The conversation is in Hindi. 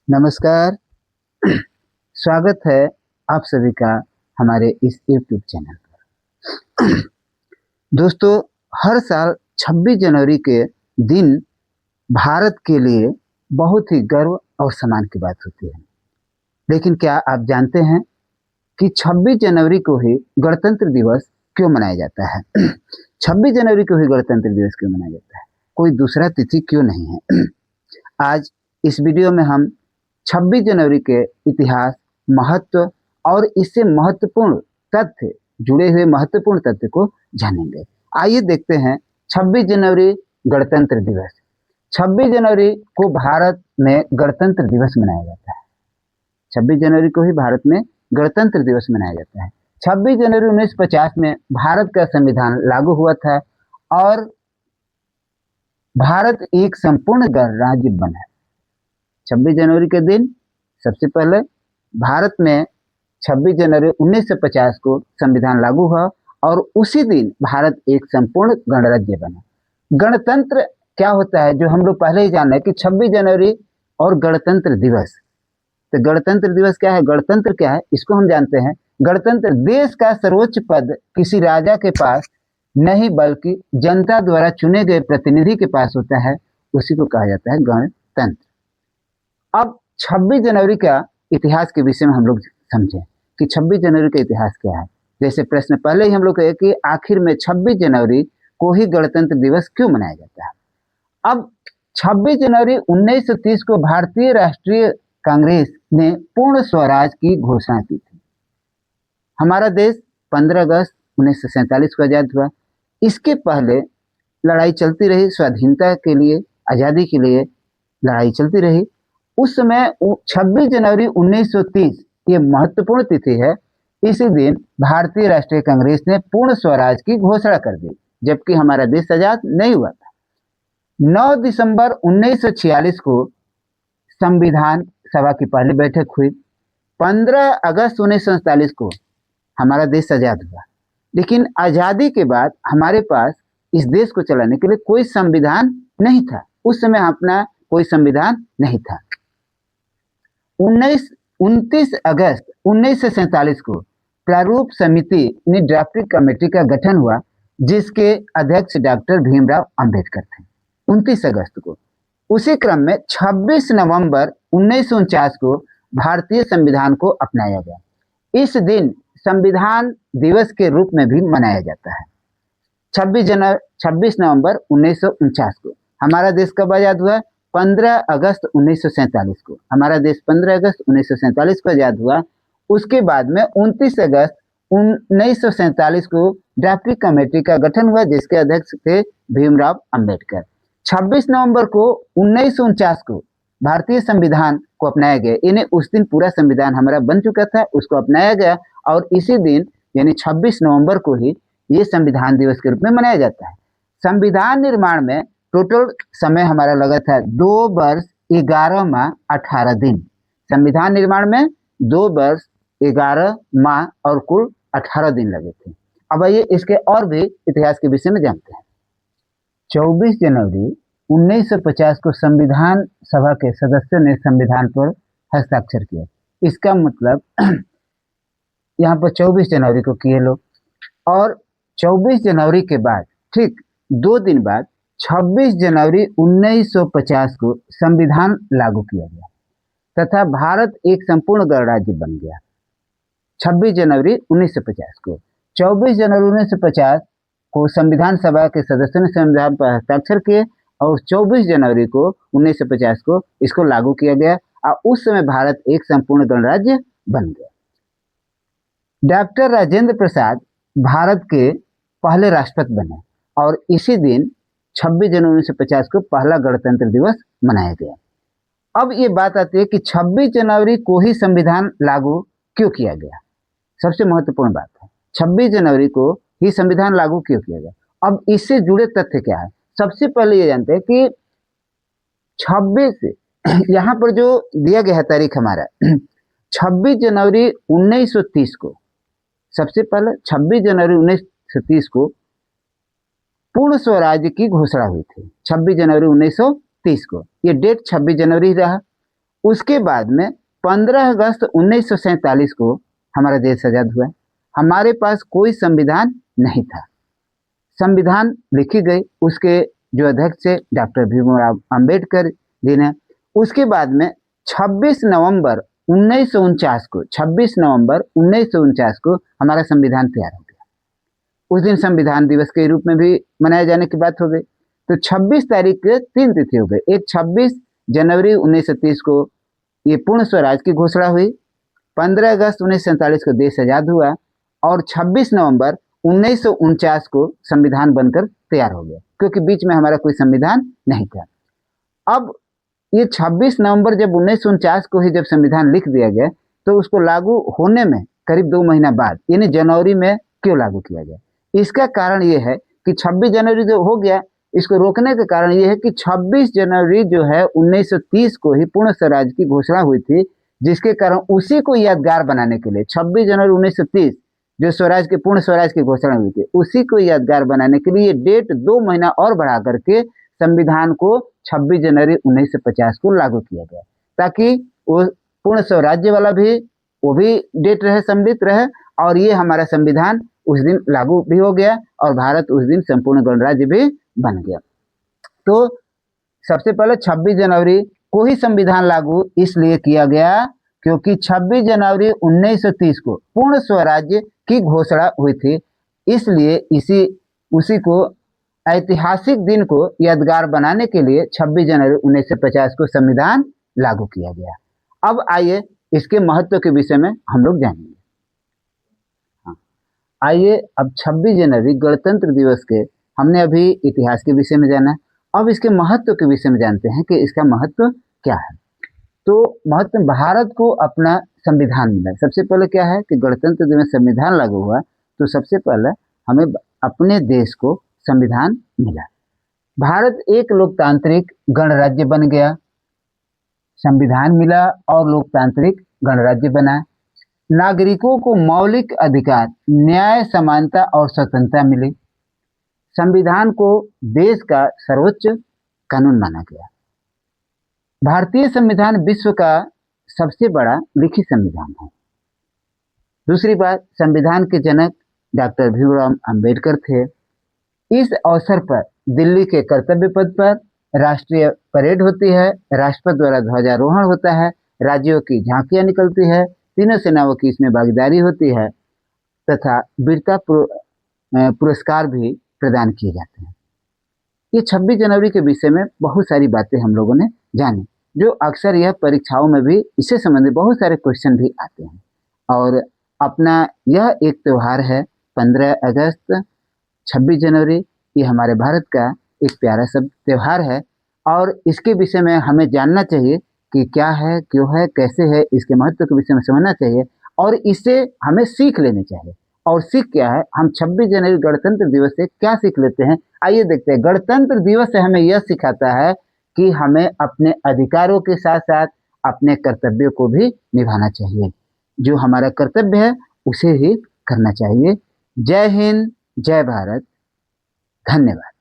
नमस्कार। स्वागत है आप सभी का हमारे इस यूट्यूब चैनल पर। दोस्तों, हर साल 26 जनवरी के दिन भारत के लिए बहुत ही गर्व और सम्मान की बात होती है। लेकिन क्या आप जानते हैं कि 26 जनवरी को ही गणतंत्र दिवस क्यों मनाया जाता है? 26 जनवरी को ही गणतंत्र दिवस क्यों मनाया जाता है? कोई दूसरा तिथि क्यों नहीं है? आज इस वीडियो में हम 26 जनवरी के इतिहास, महत्व और इससे महत्वपूर्ण तथ्य, जुड़े हुए महत्वपूर्ण तथ्य को जानेंगे। आइए देखते हैं 26 जनवरी गणतंत्र दिवस। 26 जनवरी को भारत में गणतंत्र दिवस मनाया जाता है। 26 जनवरी को ही भारत में गणतंत्र दिवस मनाया जाता है। 26 जनवरी 1950 में भारत का संविधान लागू हुआ था और भारत एक संपूर्ण गणराज्य बना। 26 जनवरी के दिन सबसे पहले भारत में 26 जनवरी 1950 को संविधान लागू हुआ और उसी दिन भारत एक संपूर्ण गणराज्य बना। गणतंत्र क्या होता है, जो हम लोग पहले ही जान रहे हैं कि 26 जनवरी और गणतंत्र दिवस। तो गणतंत्र दिवस क्या है, गणतंत्र क्या है, इसको हम जानते हैं। गणतंत्र देश का सर्वोच्च पद किसी राजा के पास नहीं बल्कि जनता द्वारा चुने गए प्रतिनिधि के पास होता है, उसी को कहा जाता है गणतंत्र। अब 26 जनवरी का इतिहास के विषय में हम लोग समझें कि 26 जनवरी का इतिहास क्या है। जैसे प्रश्न पहले ही हम लोग कहे कि आखिर में 26 जनवरी को ही गणतंत्र दिवस क्यों मनाया जाता है। अब 26 जनवरी 1930 को भारतीय राष्ट्रीय कांग्रेस ने पूर्ण स्वराज की घोषणा की थी। हमारा देश 15 अगस्त 1947 को आजाद हुआ। इसके पहले लड़ाई चलती रही, स्वाधीनता के लिए, आज़ादी के लिए लड़ाई चलती रही। उस समय 26 जनवरी 1930 ये महत्वपूर्ण तिथि है। इसी दिन भारतीय राष्ट्रीय कांग्रेस ने पूर्ण स्वराज की घोषणा कर दी, जबकि हमारा देश आजाद नहीं हुआ था। 9 दिसंबर 1946 को संविधान सभा की पहली बैठक हुई। 15 अगस्त 1947 को हमारा देश आजाद हुआ। लेकिन आजादी के बाद हमारे पास इस देश को चलाने के लिए कोई संविधान नहीं था। उस समय अपना कोई संविधान नहीं था। 29 अगस्त 1947 को प्रारूप समिति ने ड्राफ्टिंग कमेटी का गठन हुआ, जिसके अध्यक्ष डॉक्टर भीमराव अंबेडकर थे। 29 अगस्त को उसी क्रम में 26 नवंबर 1949 को भारतीय संविधान को अपनाया गया। इस दिन संविधान दिवस के रूप में भी मनाया जाता है। 26 नवंबर 1949 को हमारा देश कब आजाद हुआ? 15 अगस्त 1947 को हमारा देश 15 अगस्त 1947 को आजाद हुआ। उसके बाद में 29 अगस्त 1947 को ड्राफ्टिंग कमेटी का गठन हुआ, जिसके अध्यक्ष थे भीमराव अंबेडकर। 26 नवंबर को 1949 को भारतीय संविधान को अपनाया गया। इन्हें उस दिन पूरा संविधान हमारा बन चुका था, उसको अपनाया गया और इसी दिन यानी 26 नवंबर को ही ये संविधान दिवस के रूप में मनाया जाता है। संविधान निर्माण में टोटल समय हमारा लगा था 2 वर्ष 11 माह 18 दिन। संविधान निर्माण में 2 वर्ष 11 माह और कुल 18 दिन लगे थे। अब आइए इसके और भी इतिहास के विषय में जानते हैं। 24 जनवरी 1950 को संविधान सभा के सदस्यों ने संविधान पर हस्ताक्षर किया। इसका मतलब यहाँ पर 24 जनवरी को किए लोग, और 24 जनवरी के बाद ठीक 2 दिन बाद 26 जनवरी 1950 को संविधान लागू किया गया तथा भारत एक संपूर्ण गणराज्य बन गया। 26 जनवरी 1950 को 24 जनवरी 1950 को संविधान सभा के सदस्यों ने संविधान पर हस्ताक्षर किए और 24 जनवरी को 1950 को इसको लागू किया गया और उस समय भारत एक संपूर्ण गणराज्य बन गया। डॉक्टर राजेंद्र प्रसाद भारत के पहले राष्ट्रपति बने और इसी दिन 26 जनवरी 1950 को पहला गणतंत्र दिवस मनाया गया। अब ये बात आती है कि 26 जनवरी को ही संविधान लागू क्यों किया गया। सबसे महत्वपूर्ण बात है 26 जनवरी को ही संविधान लागू क्यों किया गया। अब इससे जुड़े तथ्य क्या है। सबसे पहले ये जानते हैं कि 26 यहाँ पर जो दिया गया है तारीख हमारा 26 जनवरी 1930 को, सबसे पहले 26 जनवरी 1930 को पूर्ण स्वराज्य की घोषणा हुई थी। 26 जनवरी 1930 को ये डेट 26 जनवरी रहा। उसके बाद में 15 अगस्त 1947 को हमारा देश आजाद हुआ। हमारे पास कोई संविधान नहीं था। संविधान लिखी गई, उसके जो अध्यक्ष थे डॉक्टर भीमराव अंबेडकर जी ने। उसके बाद में 26 नवंबर 1949 को 26 नवंबर 1949 को हमारा संविधान तैयार हो गया। उस दिन संविधान दिवस के रूप में भी मनाए जाने की बात हो गई। तो 26 तारीख के 3 तिथि हो गई। एक 26 जनवरी 1930 को ये पूर्ण स्वराज की घोषणा हुई, 15 अगस्त 1947 को देश आजाद हुआ और 26 नवंबर 1949 को संविधान बनकर तैयार हो गया, क्योंकि बीच में हमारा कोई संविधान नहीं था। अब ये 26 नवंबर जब 1949 को ही जब संविधान लिख दिया गया, तो उसको लागू होने में करीब 2 महीना बाद यानी जनवरी में क्यों लागू किया गया? इसका कारण ये है कि 26 जनवरी जो हो गया, इसको रोकने का कारण ये है कि 26 जनवरी जो है 1930 को ही पूर्ण स्वराज की घोषणा हुई थी, जिसके कारण उसी को यादगार बनाने के लिए 26 जनवरी 1930 जो स्वराज के पूर्ण स्वराज की घोषणा हुई थी, उसी को यादगार बनाने के लिए डेट 2 महीना और बढ़ा करके संविधान को 26 जनवरी 1950 को लागू किया गया, ताकि वो पूर्ण स्वराज्य वाला भी वो भी डेट रहे, सम्मिलित रहे, और ये हमारा संविधान उस दिन लागू भी हो गया और भारत उस दिन संपूर्ण गणराज्य भी बन गया। तो सबसे पहले 26 जनवरी को ही संविधान लागू इसलिए किया गया क्योंकि 26 जनवरी 1930 को पूर्ण स्वराज्य की घोषणा हुई थी, इसलिए उसी को ऐतिहासिक दिन को यादगार बनाने के लिए 26 जनवरी 1950 को संविधान लागू किया गया। अब आइए इसके महत्व के विषय में हम लोग जानेंगे। आइए अब 26 जनवरी गणतंत्र दिवस के हमने अभी इतिहास के विषय में जाना, अब इसके महत्व के विषय में जानते हैं कि इसका महत्व क्या है। तो महत्व, भारत को अपना संविधान मिला। सबसे पहले क्या है कि गणतंत्र दिवस संविधान लागू हुआ, तो सबसे पहले हमें अपने देश को संविधान मिला। भारत एक लोकतांत्रिक गणराज्य बन गया, संविधान मिला और लोकतांत्रिक गणराज्य बना। नागरिकों को मौलिक अधिकार, न्याय, समानता और स्वतंत्रता मिली। संविधान को देश का सर्वोच्च कानून माना गया। भारतीय संविधान विश्व का सबसे बड़ा लिखित संविधान है। दूसरी बात, संविधान के जनक डॉक्टर भीमराव अंबेडकर थे। इस अवसर पर दिल्ली के कर्तव्य पथ पर राष्ट्रीय परेड होती है, राष्ट्रपति द्वारा ध्वजारोहण होता है, राज्यों की झांकियां निकलती है, तीनों सेनाओं की इसमें भागीदारी होती है तथा वीरता पुरस्कार भी प्रदान किए जाते हैं। ये 26 जनवरी के विषय में बहुत सारी बातें हम लोगों ने जानी, जो अक्सर यह परीक्षाओं में भी इससे संबंधित बहुत सारे क्वेश्चन भी आते हैं। और अपना यह एक त्यौहार है 15 अगस्त 26 जनवरी, ये हमारे भारत का एक प्यारा सा त्यौहार है और इसके विषय में हमें जानना चाहिए कि क्या है, क्यों है, कैसे है, इसके महत्व के विषय में समझना चाहिए और इससे हमें सीख लेनी चाहिए। और सीख क्या है, हम 26 जनवरी गणतंत्र दिवस से क्या सीख लेते हैं, आइए देखते हैं। गणतंत्र दिवस से हमें यह सिखाता है कि हमें अपने अधिकारों के साथ साथ अपने कर्तव्यों को भी निभाना चाहिए। जो हमारा कर्तव्य है उसे ही करना चाहिए। जय हिंद, जय भारत, धन्यवाद।